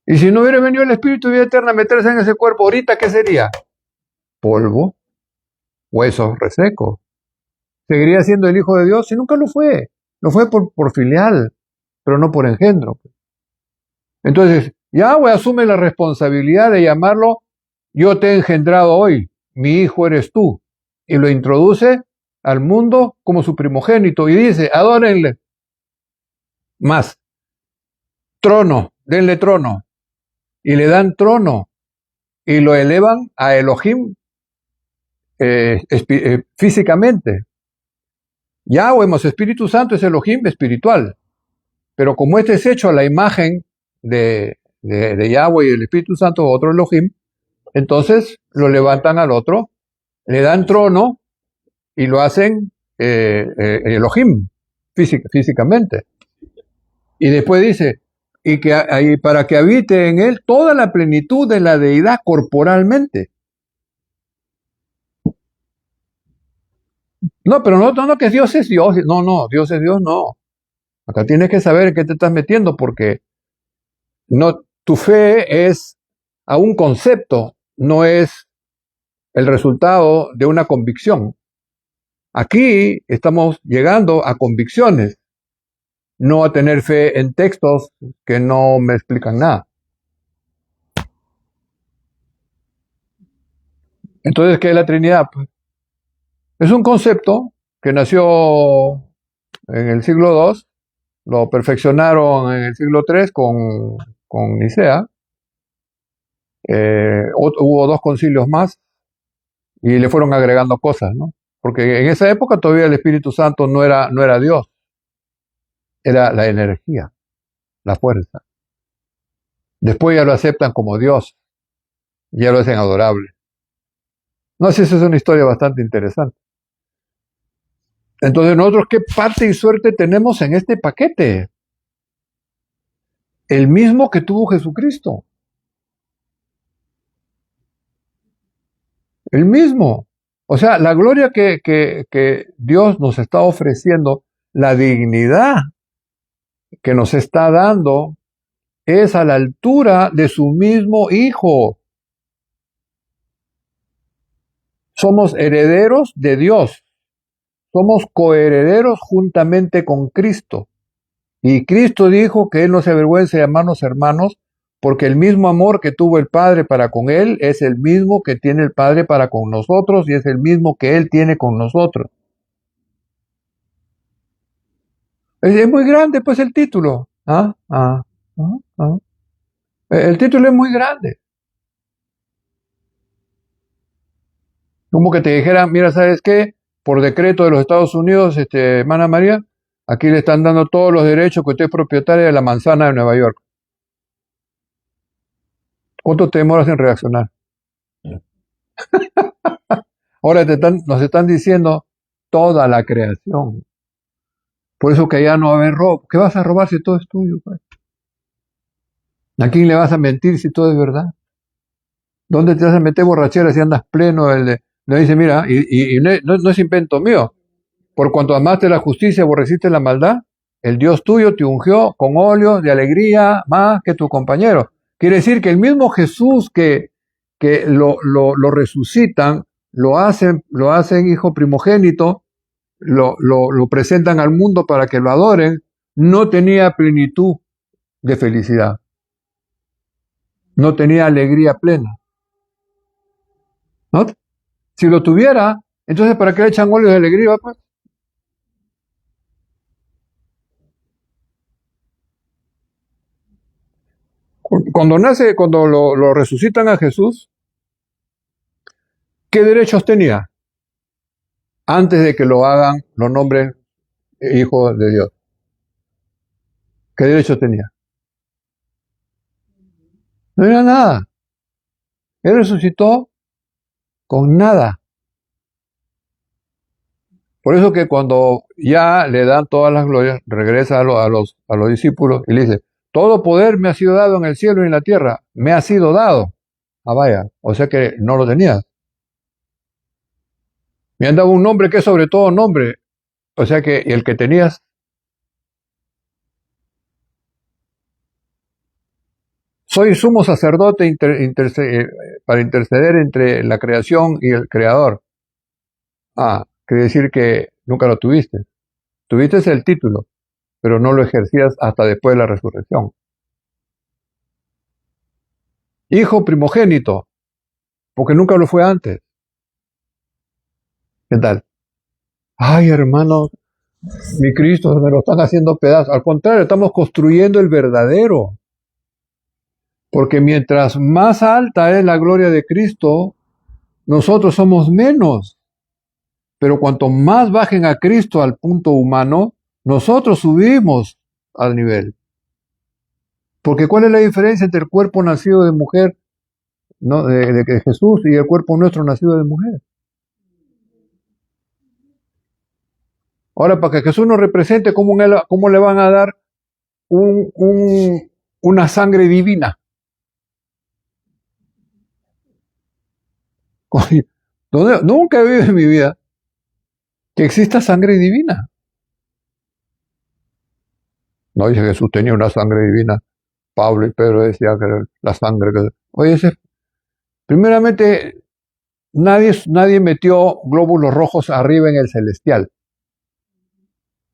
Speaker 1: Y si no hubiera venido el Espíritu de vida eterna a meterse en ese cuerpo, ahorita, ¿qué sería? Polvo, huesos resecos. ¿Seguiría siendo el Hijo de Dios? Si nunca lo fue. Lo fue por filial, pero no por engendro. Entonces, Yahweh asume la responsabilidad de llamarlo, yo te he engendrado hoy, mi hijo eres tú. Y lo introduce al mundo como su primogénito y dice, adórenle. Más, trono, denle trono. Y le dan trono y lo elevan a Elohim físicamente. Yahweh más Espíritu Santo es Elohim espiritual. Pero como este es hecho a la imagen de Yahweh y el Espíritu Santo, otro Elohim, entonces lo levantan al otro, le dan trono y lo hacen Elohim físicamente. Y después dice, y para que habite en él toda la plenitud de la deidad corporalmente. No, pero no que Dios es Dios. No, Dios es Dios, no. Acá tienes que saber en qué te estás metiendo porque no, tu fe es a un concepto, no es el resultado de una convicción. Aquí estamos llegando a convicciones, no a tener fe en textos que no me explican nada. Entonces, ¿qué es la Trinidad? Pues, es un concepto que nació en el siglo II, lo perfeccionaron en el siglo III con Nicea, hubo 2 concilios más y le fueron agregando cosas, ¿no? Porque en esa época todavía el Espíritu Santo no era Dios, era la energía, la fuerza. Después ya lo aceptan como Dios, ya lo hacen adorable. No sé, esa es una historia bastante interesante. Entonces, nosotros, ¿qué parte y suerte tenemos en este paquete? El mismo que tuvo Jesucristo. El mismo. O sea, la gloria que Dios nos está ofreciendo, la dignidad que nos está dando, es a la altura de su mismo Hijo. Somos herederos de Dios. Somos coherederos juntamente con Cristo. Y Cristo dijo que Él no se avergüenza de llamarnos hermanos, porque el mismo amor que tuvo el Padre para con Él es el mismo que tiene el Padre para con nosotros y es el mismo que Él tiene con nosotros. Es muy grande pues el título. El título es muy grande. Como que te dijeran, mira, ¿sabes qué? Por decreto de los Estados Unidos, hermana María, aquí le están dando todos los derechos que usted es propietaria de la manzana de Nueva York. ¿Cuánto te demoras en reaccionar? Ahora nos están diciendo toda la creación. Por eso que allá no va a haber robo. ¿Qué vas a robar si todo es tuyo? Pues? ¿A quién le vas a mentir si todo es verdad? ¿Dónde te vas a meter borrachera si andas pleno? Le dice, mira, y no es invento mío. Por cuanto amaste la justicia, aborreciste la maldad, el Dios tuyo te ungió con óleo de alegría más que tu compañero. Quiere decir que el mismo Jesús que lo resucitan, lo hacen hijo primogénito, lo presentan al mundo para que lo adoren, no tenía plenitud de felicidad. No tenía alegría plena. ¿No? Si lo tuviera, entonces ¿para qué le echan óleo de alegría? Pues? Cuando lo resucitan a Jesús, ¿qué derechos tenía? Antes de que lo hagan, lo nombren hijo de Dios. ¿Qué derechos tenía? No era nada. Él resucitó con nada. Por eso que cuando ya le dan todas las glorias, regresa a los discípulos y le dice, todo poder me ha sido dado en el cielo y en la tierra. Me ha sido dado. Ah, vaya. O sea que no lo tenías. Me han dado un nombre que es sobre todo nombre. O sea que el que tenías. Soy sumo sacerdote para interceder entre la creación y el creador. Ah, quiere decir que nunca lo tuviste. Tuviste el título, pero no lo ejercías hasta después de la resurrección. Hijo primogénito, porque nunca lo fue antes. ¿Qué tal? Ay, hermano, mi Cristo, me lo están haciendo pedazos. Al contrario, estamos construyendo el verdadero. Porque mientras más alta es la gloria de Cristo, nosotros somos menos. Pero cuanto más bajen a Cristo al punto humano, nosotros subimos al nivel. Porque ¿cuál es la diferencia entre el cuerpo nacido de mujer, ¿no? de Jesús y el cuerpo nuestro nacido de mujer? Ahora, para que Jesús nos represente, ¿cómo le van a dar una sangre divina? Nunca he vivido en mi vida que exista sangre divina. No dice Jesús tenía una sangre divina. Pablo y Pedro decían que era la sangre que... Oye, primeramente, nadie metió glóbulos rojos arriba en el celestial.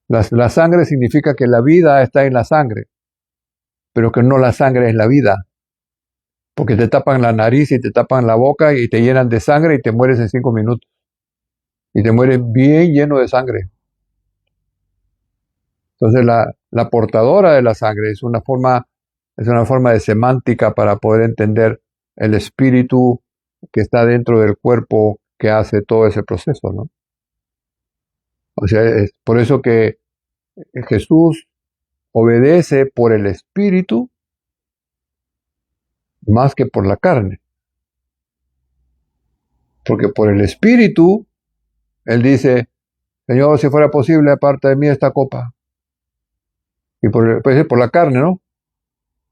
Speaker 1: La sangre significa que la vida está en la sangre, pero que no la sangre es la vida. Porque te tapan la nariz y te tapan la boca y te llenan de sangre y te mueres en 5 minutos. Y te mueres bien lleno de sangre. Entonces la portadora de la sangre es una forma de semántica para poder entender el espíritu que está dentro del cuerpo que hace todo ese proceso, ¿no? O sea, es por eso que Jesús obedece por el espíritu más que por la carne. Porque por el espíritu, Él dice, Señor, si fuera posible, aparte de mí esta copa. Y puede ser por la carne, ¿no?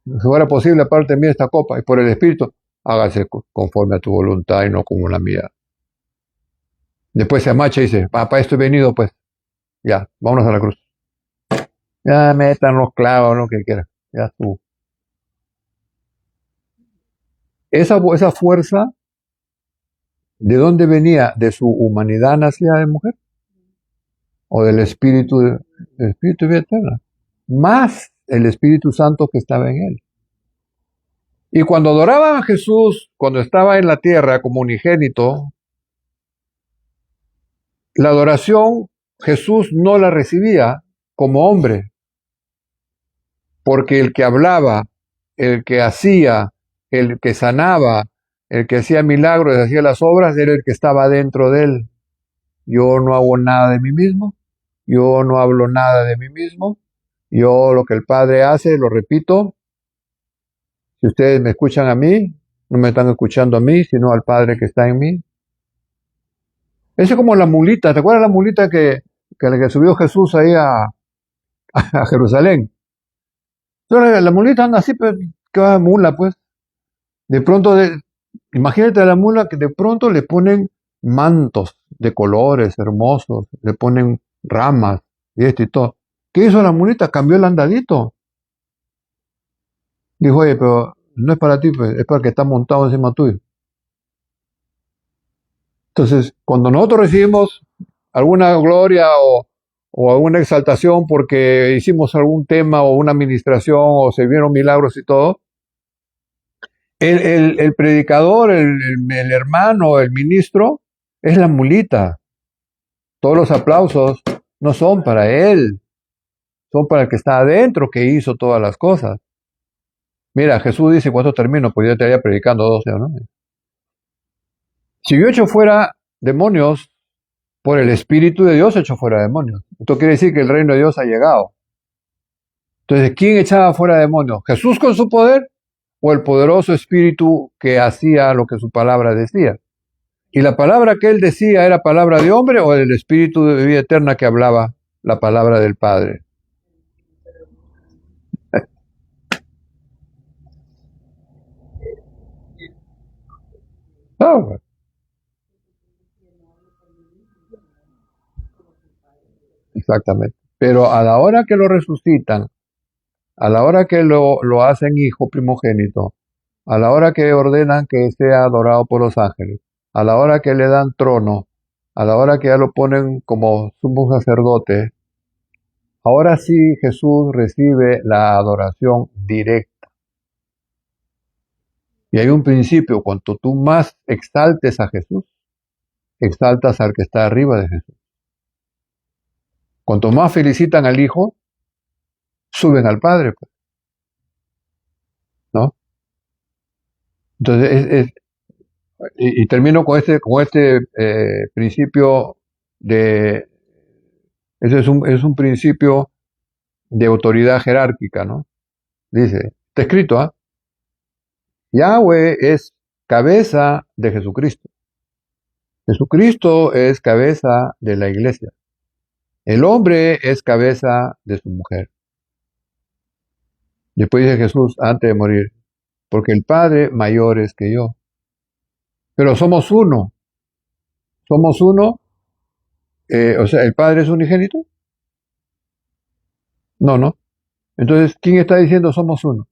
Speaker 1: Si fuera posible, aparte de mí esta copa. Y por el espíritu, hágase conforme a tu voluntad y no como la mía. Después se amacha y dice, para esto he venido, pues. Ya, vámonos a la cruz. Ya metan los clavos, lo que quieran. Ya estuvo. esa fuerza, ¿de dónde venía? ¿De su humanidad nacida de mujer? ¿O del Espíritu de vida eterna? Más el Espíritu Santo que estaba en él. Y cuando adoraban a Jesús, cuando estaba en la tierra como unigénito, la adoración Jesús no la recibía como hombre, porque el que hablaba, el que hacía, el que sanaba, el que hacía milagros, hacía las obras, era el que estaba dentro de él. Yo no hago nada de mí mismo, yo no hablo nada de mí mismo, yo lo que el Padre hace, lo repito. Si ustedes me escuchan a mí, no me están escuchando a mí, sino al Padre que está en mí. Eso es como la mulita, ¿te acuerdas la mulita que subió Jesús ahí a Jerusalén? Entonces, la mulita anda así, pues, ¿qué va mula, pues? De pronto, imagínate a la mula que de pronto le ponen mantos de colores hermosos, le ponen ramas y esto y todo. ¿Qué hizo la mulita? Cambió el andadito. Dijo, oye, pero no es para ti, pues, es para el que está montado encima tuyo. Entonces, cuando nosotros recibimos alguna gloria o alguna exaltación porque hicimos algún tema o una administración o se vieron milagros y todo, el predicador, el hermano, el ministro, es la mulita. Todos los aplausos no son para él, son para el que está adentro, que hizo todas las cosas. Mira, Jesús dice, cuando termino, pues yo estaría predicando 12, ¿no? Si yo echo fuera demonios, por el Espíritu de Dios echo fuera demonios. Esto quiere decir que el reino de Dios ha llegado. Entonces, ¿quién echaba fuera demonios? ¿Jesús con su poder o el poderoso Espíritu que hacía lo que su palabra decía? ¿Y la palabra que él decía era palabra de hombre o del Espíritu de vida eterna que hablaba la palabra del Padre? Ah, exactamente. Pero a la hora que lo resucitan, a la hora que lo hacen hijo primogénito, a la hora que ordenan que sea adorado por los ángeles, a la hora que le dan trono, a la hora que ya lo ponen como sumo sacerdote, ahora sí Jesús recibe la adoración directa. Y hay un principio, cuanto tú más exaltes a Jesús, exaltas al que está arriba de Jesús. Cuanto más felicitan al Hijo, suben al Padre, pues, ¿no? Entonces, y termino con este principio de, ese es un principio de autoridad jerárquica, ¿no? Dice, está escrito, ¿ah? Yahweh es cabeza de Jesucristo. Jesucristo es cabeza de la iglesia. El hombre es cabeza de su mujer. Después dice Jesús antes de morir, porque el Padre mayor es que yo. Pero somos uno. Somos uno. O sea, ¿el Padre es unigénito? No, no. Entonces, ¿quién está diciendo somos uno?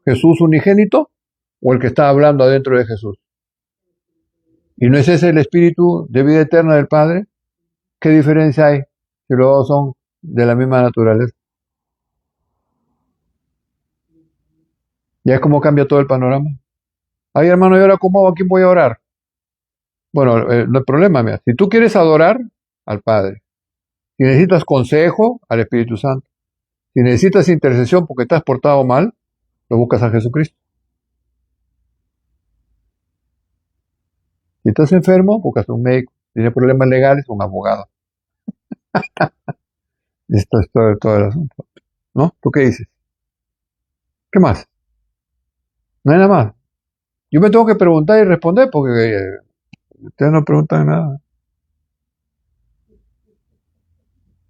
Speaker 1: ¿Jesús unigénito o el que está hablando adentro de Jesús? ¿Y no es ese el espíritu de vida eterna del Padre? ¿Qué diferencia hay si los dos son de la misma naturaleza? Ya es como cambia todo el panorama. Ay, hermano, ¿y ahora cómo a quién voy a orar? Bueno, no hay problema, mira. Si tú quieres adorar al Padre, si necesitas consejo, al Espíritu Santo, si necesitas intercesión porque te has portado mal, lo buscas a Jesucristo. Si estás enfermo, buscas a un médico. Si tienes problemas legales, un abogado. Esto es todo el asunto. ¿No? ¿Tú qué dices? ¿Qué más? No hay nada más. Yo me tengo que preguntar y responder porque ustedes no preguntan nada.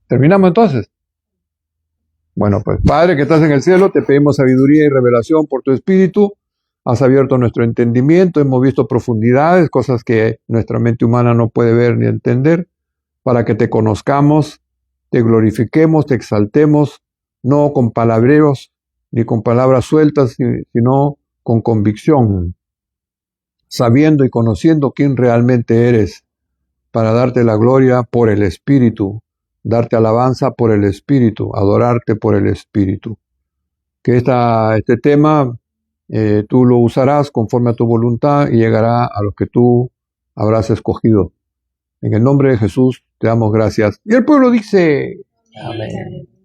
Speaker 1: ¿Terminamos entonces? Bueno, pues Padre que estás en el cielo, te pedimos sabiduría y revelación por tu Espíritu. Has abierto nuestro entendimiento, hemos visto profundidades, cosas que nuestra mente humana no puede ver ni entender, para que te conozcamos, te glorifiquemos, te exaltemos, no con palabreros ni con palabras sueltas, sino con convicción, sabiendo y conociendo quién realmente eres, para darte la gloria por el Espíritu, darte alabanza por el Espíritu, adorarte por el Espíritu. Que este tema tú lo usarás conforme a tu voluntad y llegará a los que tú habrás escogido. En el nombre de Jesús te damos gracias. Y el pueblo dice, amén.